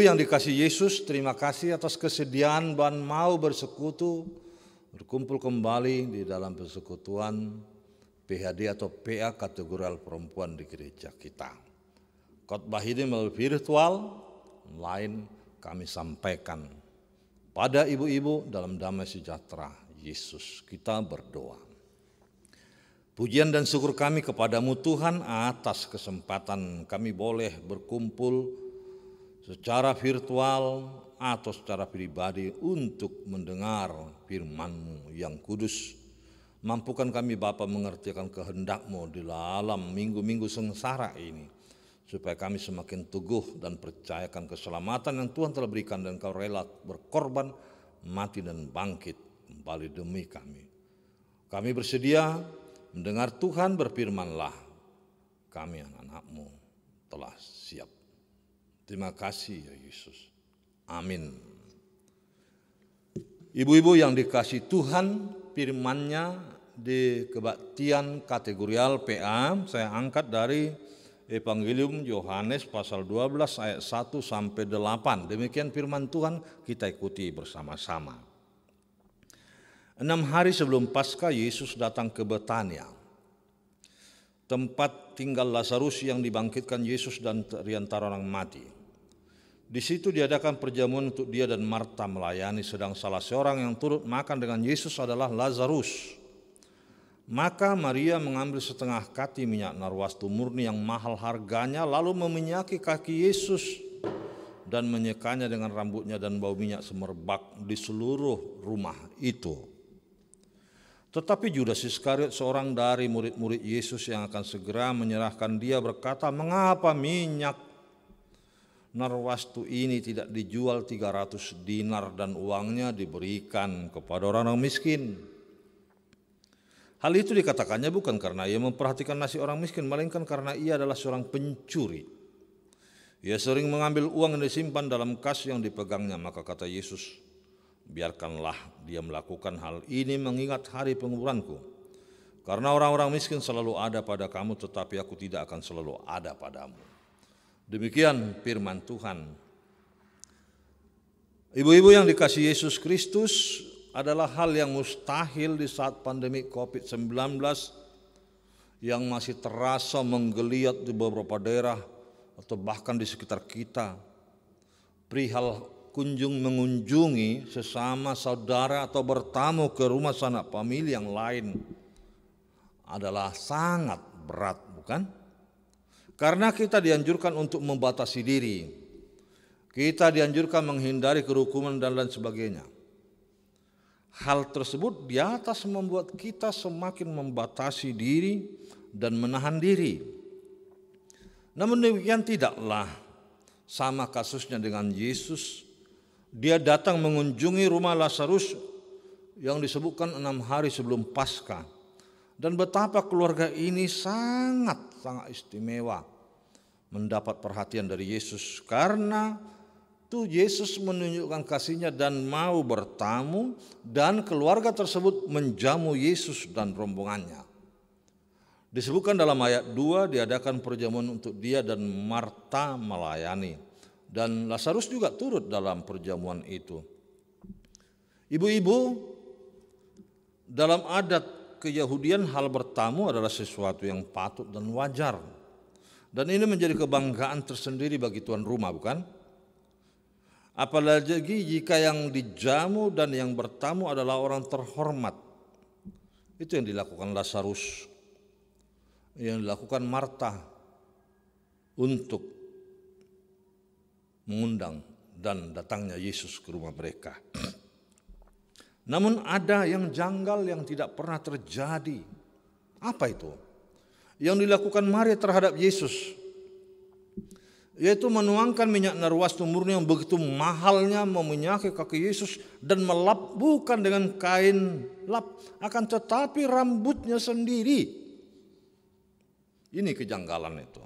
yang dikasihi Yesus, terima kasih atas kesediaan dan mau bersekutu, berkumpul kembali di dalam persekutuan PHD atau PA kategorial perempuan di gereja kita. Khotbah ini melalui virtual, online kami sampaikan pada ibu-ibu dalam damai sejahtera Yesus. Kita berdoa. Pujian dan syukur kami kepadamu Tuhan atas kesempatan kami boleh berkumpul secara virtual atau secara pribadi untuk mendengar firman-Mu yang kudus. Mampukan kami Bapa mengerti akan kehendak-Mu di dalam minggu-minggu sengsara ini, supaya kami semakin teguh dan percayakan keselamatan yang Tuhan telah berikan dan Kau rela berkorban, mati dan bangkit kembali demi kami. Kami bersedia mendengar Tuhan berfirman-Lah, kami anak-anak-Mu telah siap. Terima kasih ya Yesus. Amin. Ibu-ibu yang dikasihi Tuhan, firman-Nya di kebaktian kategorial PA saya angkat dari Evangelium Yohanes pasal 12 ayat 1 sampai 8. Demikian firman Tuhan, kita ikuti bersama-sama. 6 hari sebelum Paskah Yesus datang ke Betania, tempat tinggal Lazarus yang dibangkitkan Yesus dari antara orang mati. Di situ diadakan perjamuan untuk dia dan Marta melayani, sedang salah seorang yang turut makan dengan Yesus adalah Lazarus. Maka Maria mengambil setengah kati minyak narwastu murni yang mahal harganya, lalu meminyaki kaki Yesus dan menyekanya dengan rambutnya, dan bau minyak semerbak di seluruh rumah itu. Tetapi Judas Iskariot, seorang dari murid-murid Yesus yang akan segera menyerahkan dia, berkata, "Mengapa minyak narwastu ini tidak dijual 300 dinar dan uangnya diberikan kepada orang-orang miskin?" Hal itu dikatakannya bukan karena ia memperhatikan nasib orang miskin, melainkan karena ia adalah seorang pencuri. Ia sering mengambil uang yang disimpan dalam kas yang dipegangnya. Maka kata Yesus, "Biarkanlah dia melakukan hal ini mengingat hari penguburanku. Karena orang-orang miskin selalu ada pada kamu, tetapi aku tidak akan selalu ada padamu." Demikian firman Tuhan. Ibu-ibu yang dikasihi Yesus Kristus, adalah hal yang mustahil di saat pandemi COVID-19 yang masih terasa menggeliat di beberapa daerah atau bahkan di sekitar kita. Perihal mengunjungi sesama saudara atau bertamu ke rumah sanak famili yang lain adalah sangat berat, bukan? Karena kita dianjurkan untuk membatasi diri, kita dianjurkan menghindari kerukunan dan lain sebagainya. Hal tersebut di atas membuat kita semakin membatasi diri dan menahan diri. Namun demikian tidaklah sama kasusnya dengan Yesus. Dia datang mengunjungi rumah Lazarus yang disebutkan 6 hari sebelum Paskah. Dan betapa keluarga ini sangat istimewa mendapat perhatian dari Yesus, karena Yesus menunjukkan kasihnya dan mau bertamu, dan keluarga tersebut menjamu Yesus dan rombongannya. Disebutkan dalam ayat 2, diadakan perjamuan untuk dia dan Marta melayani, dan Lazarus juga turut dalam perjamuan itu. Ibu-ibu, dalam adat keyahudian hal bertamu adalah sesuatu yang patut dan wajar, dan ini menjadi kebanggaan tersendiri bagi tuan rumah, bukan? Apalagi jika yang dijamu dan yang bertamu adalah orang terhormat. Itu yang dilakukan Lazarus, yang dilakukan Marta untuk mengundang dan datangnya Yesus ke rumah mereka. Namun ada yang janggal yang tidak pernah terjadi. Apa itu? Yang dilakukan Maria terhadap Yesus, yaitu menuangkan minyak narwastu murni yang begitu mahalnya, meminyaki kaki Yesus dan melap, bukan dengan kain lap, akan tetapi rambutnya sendiri. Ini kejanggalan itu.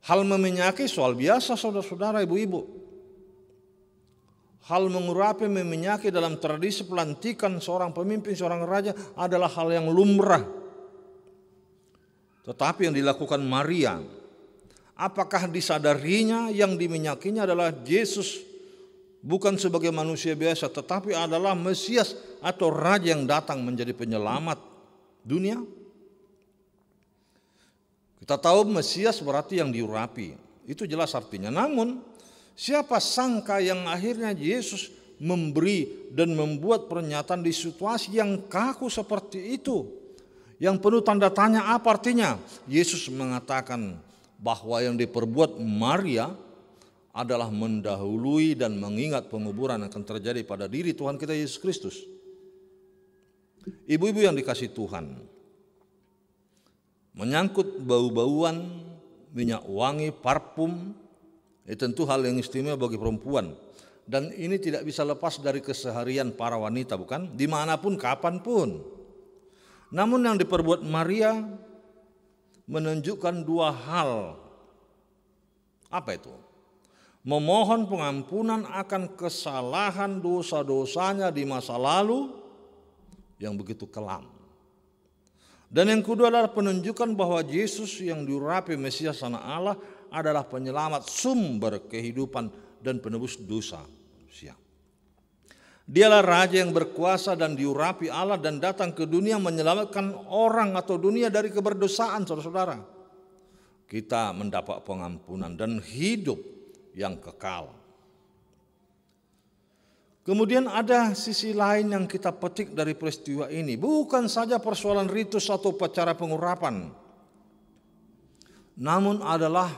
Hal meminyaki soal biasa, saudara-saudara, ibu-ibu. Hal mengurapi, meminyaki dalam tradisi pelantikan seorang pemimpin, seorang raja adalah hal yang lumrah. Tetapi yang dilakukan Maria Apakah disadarinya yang diminyakinya adalah Yesus bukan sebagai manusia biasa, tetapi adalah Mesias atau Raja yang datang menjadi penyelamat dunia? Kita tahu Mesias berarti yang diurapi, itu jelas artinya. Namun siapa sangka yang akhirnya Yesus memberi dan membuat pernyataan di situasi yang kaku seperti itu, yang penuh tanda tanya. Apa artinya? Yesus mengatakan bahwa yang diperbuat Maria adalah mendahului dan mengingat penguburan yang akan terjadi pada diri Tuhan kita Yesus Kristus. Ibu-ibu yang dikasihi Tuhan, menyangkut bau-bauan, minyak wangi, parfum, itu tentu hal yang istimewa bagi perempuan. Dan ini tidak bisa lepas dari keseharian para wanita, bukan? Dimanapun, kapanpun. Namun yang diperbuat Maria menunjukkan dua hal. Apa itu? Memohon pengampunan akan kesalahan dosa-dosanya di masa lalu yang begitu kelam. Dan yang kedua adalah penunjukan bahwa Yesus yang diurapi Mesias Anak Allah adalah penyelamat, sumber kehidupan dan penebus dosa manusia. Dialah Raja yang berkuasa dan diurapi Allah dan datang ke dunia menyelamatkan orang atau dunia dari keberdosaan, saudara-saudara. Kita mendapat pengampunan dan hidup yang kekal. Kemudian ada sisi lain yang kita petik dari peristiwa ini. Bukan saja persoalan ritus atau upacara pengurapan, namun adalah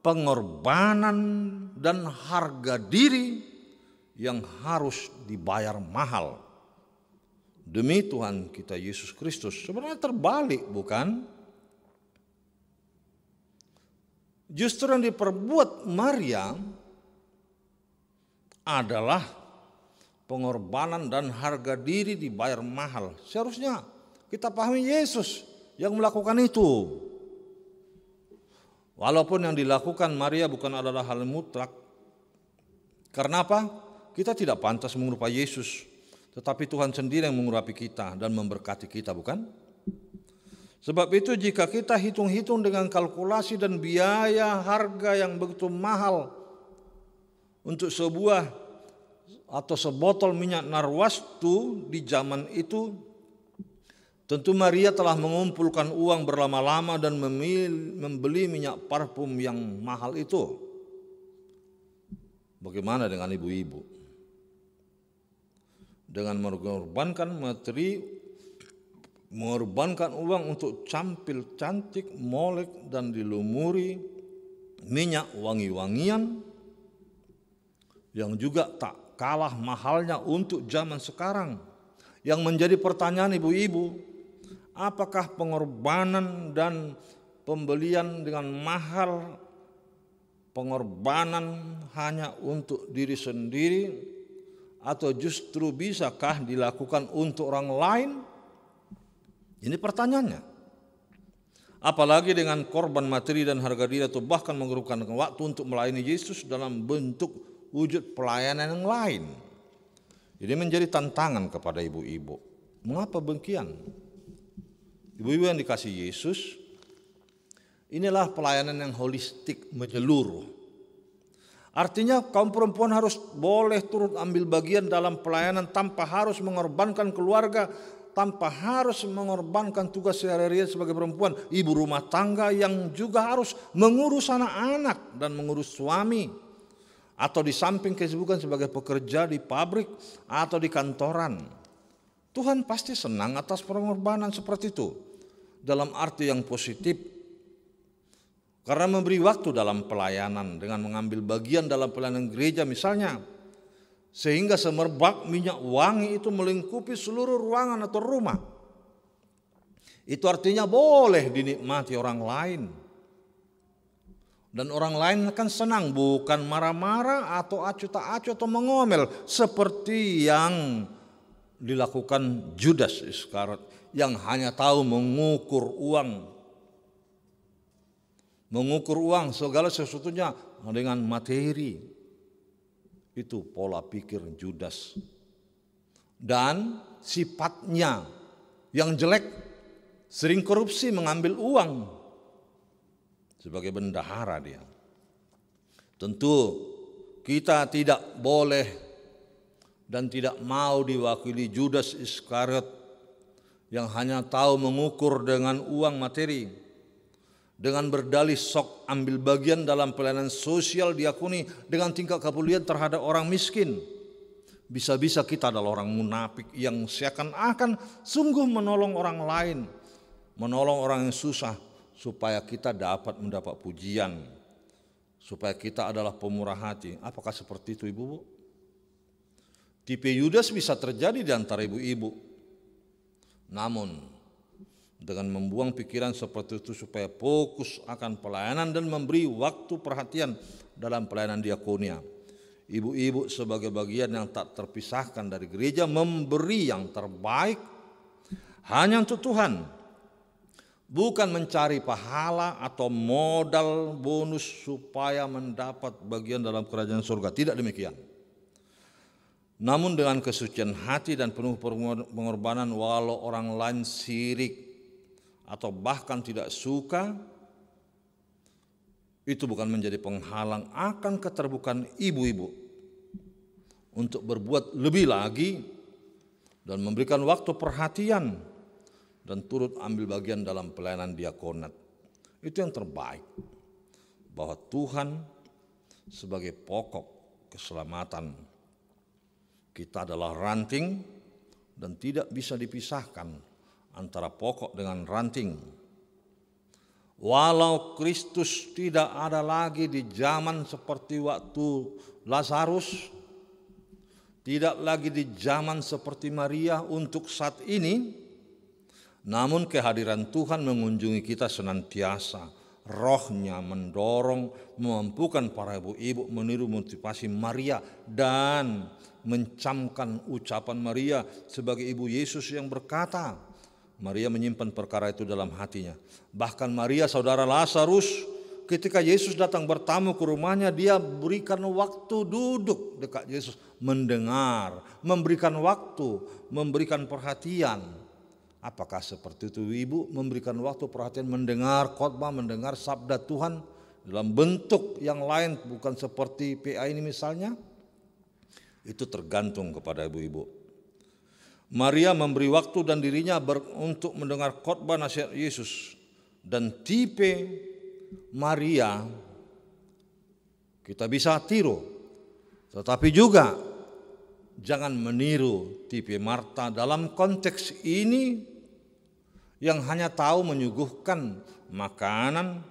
pengorbanan dan harga diri yang harus dibayar mahal demi Tuhan kita Yesus Kristus. Sebenarnya terbalik, bukan? Justru yang diperbuat Maria adalah pengorbanan dan harga diri dibayar mahal. Seharusnya kita pahami Yesus yang melakukan itu. Walaupun yang dilakukan Maria bukan adalah hal mutlak. Karena apa? Kita tidak pantas menyerupai Yesus, tetapi Tuhan sendiri yang mengurapi kita dan memberkati kita, bukan? Sebab itu jika kita hitung-hitung dengan kalkulasi dan biaya harga yang begitu mahal untuk sebuah atau sebotol minyak narwastu di zaman itu, tentu Maria telah mengumpulkan uang berlama-lama dan membeli minyak parfum yang mahal itu. Bagaimana dengan ibu-ibu? Dengan mengorbankan materi, mengorbankan uang untuk campil cantik, molek dan dilumuri minyak wangi-wangian yang juga tak kalah mahalnya untuk zaman sekarang. Yang menjadi pertanyaan ibu-ibu, apakah pengorbanan dan pembelian dengan mahal, pengorbanan hanya untuk diri sendiri, atau justru bisakah dilakukan untuk orang lain? Ini pertanyaannya. Apalagi dengan korban materi dan harga diri atau bahkan mengorbankan waktu untuk melayani Yesus dalam bentuk wujud pelayanan yang lain. Ini menjadi tantangan kepada ibu-ibu. Mengapa demikian? Ibu-ibu yang dikasihi Yesus, inilah pelayanan yang holistik, menyeluruh. Artinya kaum perempuan harus boleh turut ambil bagian dalam pelayanan tanpa harus mengorbankan keluarga, tanpa harus mengorbankan tugas sehari-hari sebagai perempuan, ibu rumah tangga yang juga harus mengurus anak-anak dan mengurus suami, atau di samping kesibukan sebagai pekerja di pabrik atau di kantoran. Tuhan pasti senang atas pengorbanan seperti itu dalam arti yang positif. Karena memberi waktu dalam pelayanan dengan mengambil bagian dalam pelayanan gereja misalnya, sehingga semerbak minyak wangi itu melingkupi seluruh ruangan atau rumah. Itu artinya boleh dinikmati orang lain. Dan orang lain akan senang, bukan marah-marah atau acuh tak acuh atau mengomel seperti yang dilakukan Judas Iskariot yang hanya tahu mengukur uang segala sesuatunya dengan materi. Itu pola pikir Judas. Dan sifatnya yang jelek, sering korupsi, mengambil uang. sebagai bendahara dia. Tentu kita tidak boleh dan tidak mau diwakili Judas Iskariot yang hanya tahu mengukur dengan uang materi, dengan berdalih sok ambil bagian dalam pelayanan sosial diakoni dengan tingkah kepedulian terhadap orang miskin. Bisa-bisa kita adalah orang munafik yang seakan-akan sungguh menolong orang lain, menolong orang yang susah supaya kita mendapat pujian, supaya kita adalah pemurah hati. Apakah seperti itu ibu-ibu? Tipe Yudas bisa terjadi di antara ibu-ibu. Namun dengan membuang pikiran seperti itu supaya fokus akan pelayanan dan memberi waktu perhatian dalam pelayanan diakonia. Ibu-ibu sebagai bagian yang tak terpisahkan dari gereja memberi yang terbaik hanya untuk Tuhan. Bukan mencari pahala atau modal bonus supaya mendapat bagian dalam kerajaan surga. Tidak demikian. Namun dengan kesucian hati dan penuh pengorbanan walau orang lain sirik atau bahkan tidak suka, itu bukan menjadi penghalang akan keterbukaan ibu-ibu untuk berbuat lebih lagi dan memberikan waktu perhatian dan turut ambil bagian dalam pelayanan diakonat. Itu yang terbaik, bahwa Tuhan sebagai pokok keselamatan kita adalah ranting dan tidak bisa dipisahkan antara pokok dengan ranting. Walau Kristus tidak ada lagi di zaman seperti waktu Lazarus, tidak lagi di zaman seperti Maria untuk saat ini, namun kehadiran Tuhan mengunjungi kita senantiasa. Rohnya mendorong, memampukan para ibu-ibu meniru motivasi Maria dan mencamkan ucapan Maria sebagai ibu Yesus yang berkata, Maria menyimpan perkara itu dalam hatinya. Bahkan Maria saudara Lazarus, ketika Yesus datang bertamu ke rumahnya, dia berikan waktu duduk dekat Yesus, mendengar, memberikan waktu, memberikan perhatian. Apakah seperti itu ibu? Memberikan waktu perhatian, mendengar khotbah, mendengar sabda Tuhan dalam bentuk yang lain, bukan seperti PA ini misalnya. Itu tergantung kepada ibu-ibu. Maria memberi waktu dan dirinya untuk mendengar khotbah nasihat Yesus. Dan tipe Maria kita bisa tiru. Tetapi juga jangan meniru tipe Marta dalam konteks ini yang hanya tahu menyuguhkan makanan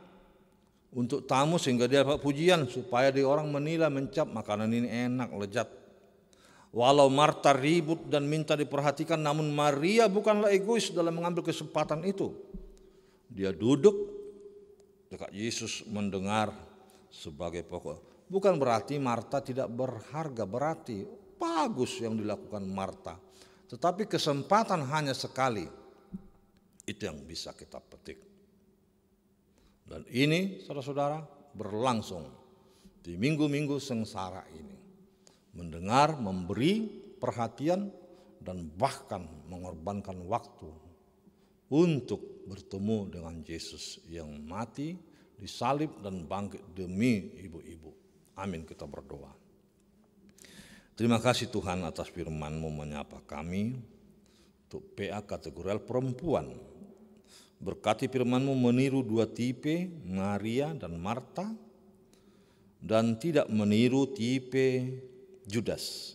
untuk tamu sehingga dia dapat pujian supaya di orang menilai mencap makanan ini enak, lezat. Walau Marta ribut dan minta diperhatikan, namun Maria bukanlah egois dalam mengambil kesempatan itu. Dia duduk dekat Yesus mendengar sebagai pokok. Bukan berarti Marta tidak berharga, berarti bagus yang dilakukan Marta. Tetapi kesempatan hanya sekali. Itu yang bisa kita petik. Dan ini saudara-saudara berlangsung di minggu-minggu sengsara ini. Mendengar, memberi perhatian, dan bahkan mengorbankan waktu untuk bertemu dengan Yesus yang mati, disalib dan bangkit demi ibu-ibu. Amin, kita berdoa. Terima kasih Tuhan atas firman-Mu menyapa kami untuk PA kategorial perempuan. Berkati firman-Mu meniru dua tipe, Maria dan Marta, dan tidak meniru tipe Judas.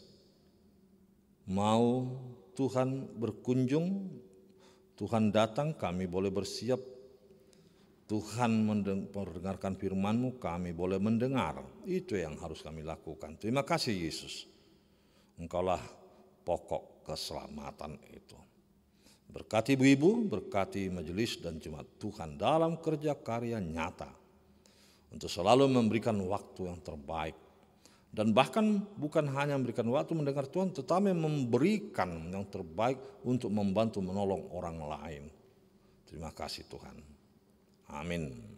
Mau Tuhan berkunjung, Tuhan datang, kami boleh bersiap. Tuhan mendengarkan firman-Mu, kami boleh mendengar. Itu yang harus kami lakukan. Terima kasih Yesus. Engkaulah pokok keselamatan itu. Berkati ibu-ibu, berkati majelis dan jemaat Tuhan dalam kerja karya nyata. Untuk selalu memberikan waktu yang terbaik. Dan bahkan bukan hanya memberikan waktu mendengar Tuhan, tetapi memberikan yang terbaik untuk membantu menolong orang lain. Terima kasih Tuhan. Amin.